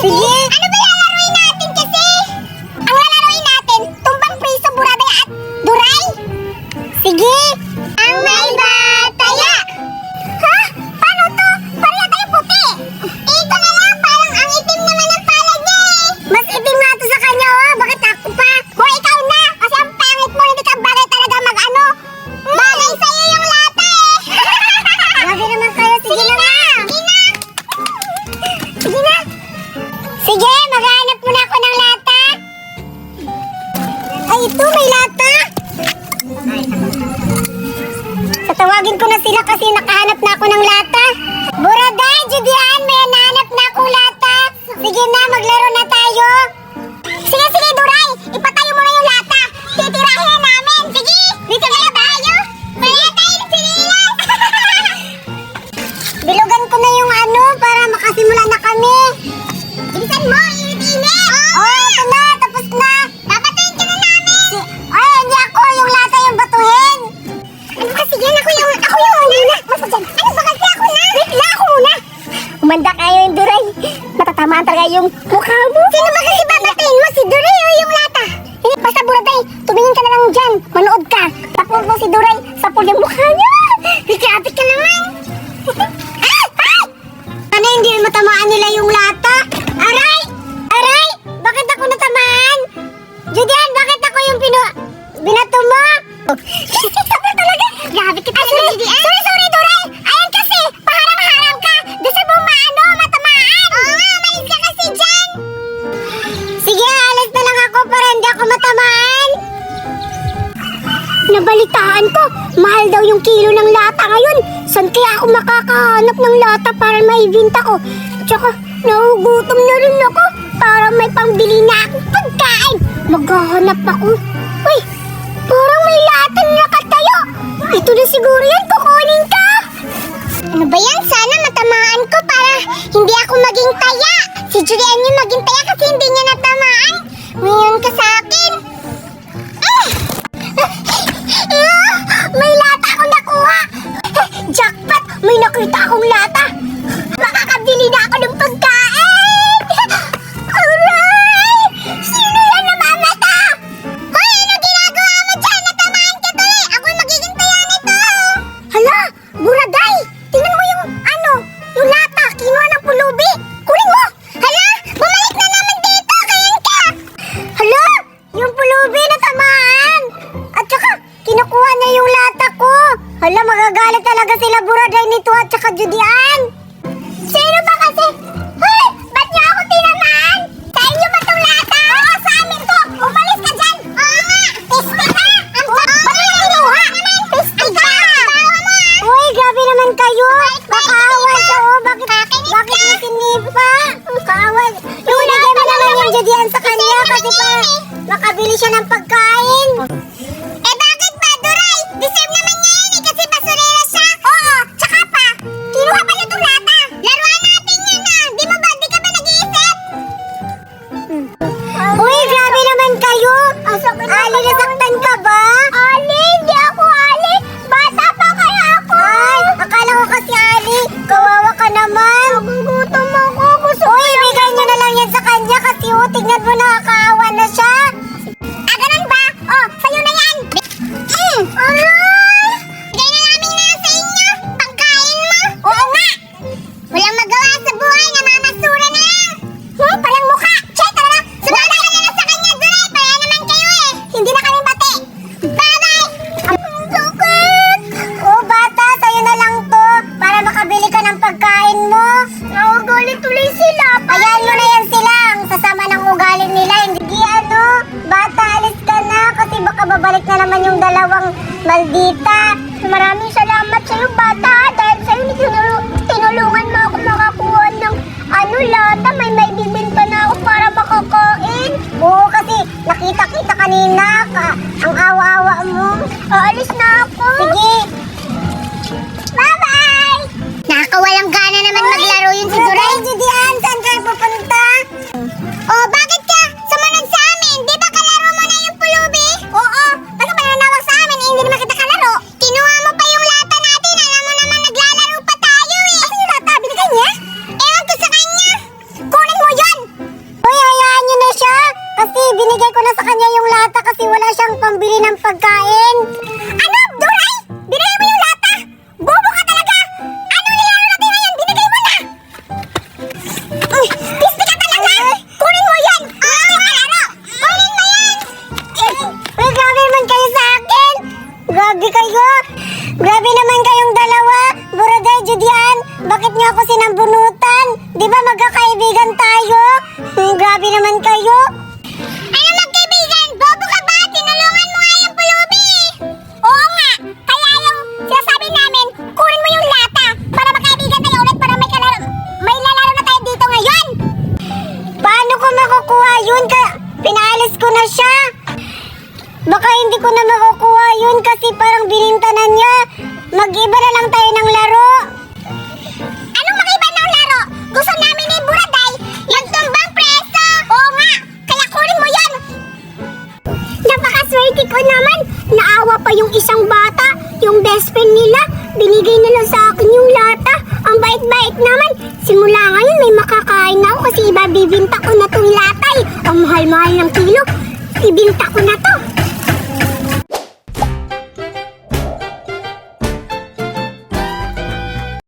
Sige! Ano ba lalaroin natin kasi? Ang lalaroin natin, tumbang priso, buraday at duray? Sige! Ang may bataya! Ha? Paano to? Pareha tayo puti! Ito na lang, parang ang itim naman ang palad niya eh! Mas itim nga to sa kanya oh! Bakit ako pa? Hoy, ikaw na! Kasi ang pangit mo, hindi ka bagay talaga mag-ano! Bagay sa'yo yung lata eh! Grabe naman kayo, sige na nga! Sige na! Sige na! Sige, maghanap muna ako ng lata! Ay, ito, may lata! Tatawagin ko na sila kasi nakahanap na ako ng lata. Buraday, Judian, may nahanap na akong lata. Sige na, maglaro na tayo. Sige, sige, Duray. Ipatayo mo na yung lata. Titirahin na namin. Sige, dito na tayo. Maya tayo ng sinilas. Bilugan ko na yung ano para makasimula na kami. Bilisan mo, init-init. Oh, ito na, tapos na. Papatayin ka na namin. Ay, hindi ako. Yung lata yung batuhin. Ano kasi yan? Ako yung muna. Basta dyan. Ano ba kasi ako na? Wait lang, ako muna. Umanda kayo yung Duray. Matatamaan talaga yung mukha mo. Sino ba kasi babatayin mo? Si Duray o yung lata? Hindi, basta Buraday. Tumingin ka na lang dyan. Manood ka. Tapos mo si Duray. Sapol yung mukha niya. Hikapit ka naman. Ah! Ah! Ano hindi matamaan nila yung lata? Aray! Aray! Bakit ako natamaan? Judian, bakit ako yung binato mo? Sabi talaga. Grabe kita. Sorry, Duray. Ayan kasi, paharang-harang ka. Gusto mo matamaan. Oo nga, umalis ka kasi dyan. Sige, alas na lang ako para hindi ako matamaan. Nabalitaan ko, mahal daw yung kilo ng lata ngayon. Saan kaya ako makakahanap ng lata para maibinta ko? Tsaka, nagugutom na rin ako para may pambili na akong pagkain. Maghahanap ako. Uy, parang may lata na nakatayo. Ito na siguro yan, kukunin ka. Ano ba yan? Sana matamaan ko para hindi ako maging taya. Si Julian yung maging taya kasi hindi niya natamaan. Ngayon ka sa akin. May lata akong nakuha. Jackpot! May nakita akong lata. Makakabili na ako ng pagkain. Aray! Sino yan namamata? Hoy, ano ginagawa mo dyan? Natamaan ka tuloy. Ako'y magiging taya nito. Hala, Buraday! Tingnan mo yung yung lata. Kinuha ng pulubi. Kunin mo. Hala, bumalik na naman dito. Kayan ka. Hala, yung pulubi natamaan. At saka, kinukuha na yung lata ko. Hala, magagalit talaga sila Buraday nito at saka Judian. Sino ba kasi? Hoy, ba't niyo ako tinamaan? Sa inyo ba tong lata? Oo, sa amin to. Umalis ka dyan. Oo nga, piste ka. Ba't niyo kinuha? Piste ka. Uy, grabe naman kayo. Makaawa siya oh. Bakit mo sinipa? Makaawa. Ilagay mo naman yung Judian sa kanya kasi para makabili siya ng pagkain. Bakit ba, Duray? Deserve naman niya yan kasi basurera siya. Oo, tsaka pa. Kinuha pa niya itong lata. Laruan natin yan Di mo ba? Di ka ba nag-iisip? Uy, grabe naman kayo. Ali, nasaktan ka ba? Ali, hindi ako Ali. Bata pa kaya ako. Ay, akala ko kasi Ali. Kawawa ka naman. Nagugutom ako. Uy, bigay niyo na lang yan sa kanya kasi tignan mo nakakaawa na siya. Ganun ba? Oh, sa'yo na yan. Aray! Bigay na namin na sa inyo. Pagkain mo. Oo nga. Walang magawa sa buhay. Namamasura na lang. Palang mukha. Che, tara. Sumama ka na lang sa kanya, Duray. Para naman kayo eh. Hindi na kami bati. Bye-bye. Ang sakit. Oh, bata. Sa'yo na lang to. Para makabili ka ng pagkain mo. Naugalit tuloy sila. Ayan mo na yan sila. Ang sasama ng ugali nila. Hindi bata, alis ka na. Kasi baka babalik na naman yung dalawang maldita. Maraming salamat sa'yo, bata. Dahil sa'yo, tinulungan mo ako makakuha ng lata. May bibinta na ako para makakain. Oo, kasi nakita-kita kanina. Ang awa-awa mo. Aalis na ako. Sige. Bye-bye. Nakakawalang gana naman maglaro yun si Duray. Judian, saan ka pupunta? Oh, bakit ka? Sumunod sa amin. Di ba kalaro mo na yung pulubi? Oo. Baka mananawag sa amin hindi naman kita kalaro. Kinuha mo pa yung lata natin. Alam mo naman naglalaro pa tayo eh. Asan yung lata? Binigay niya? Ewan ko sa kanya. Kunin mo yun. binigay ko na sa kanya yung lata kasi wala siyang pambili ng pagkain. Ano, Duray? Binigay mo yung lata? Bobo ka talaga! Ano nilalaro natin ngayon? Binigay mo na! Uy, piste ka talaga! Kunin mo yan! Kunin mo yan! Kunin mo yan! Uy, grabe naman kayo sa akin! Grabe kayo! Grabe naman kayong dalawa! Buraday, Judian! Bakit niyo ako sinambunutan? Di ba magkakaibigan tayo? Grabe naman kayo! Ano magkaibigan? Bobo ka ba? Tinulungan mo nga yung pulubi! Oo nga! Kaya yung sinasabi namin, kunin mo yung lata para magkaibigan tayo ulit para may lalaro na tayo dito ngayon! Paano ko makukuha yun? Pinaalis ko na siya! Baka hindi ko na makukuha yun kasi parang binintanan niya. Mag-iba na lang tayo ng laro. Anong mag-iba ng laro? Gusto namin ni Buraday yung tumbang preso. Oo nga, kaya kunin mo yan. Napakaswerte ko naman. Naawa pa yung isang bata, yung best friend nila. Binigay nila sa akin yung lata. Ang bait-bait naman. Simula ngayon may makakain na ako kasi ibabibinta ko na tong lata eh. Ang mahal-mahal ng kilo. Ibinta ko na to.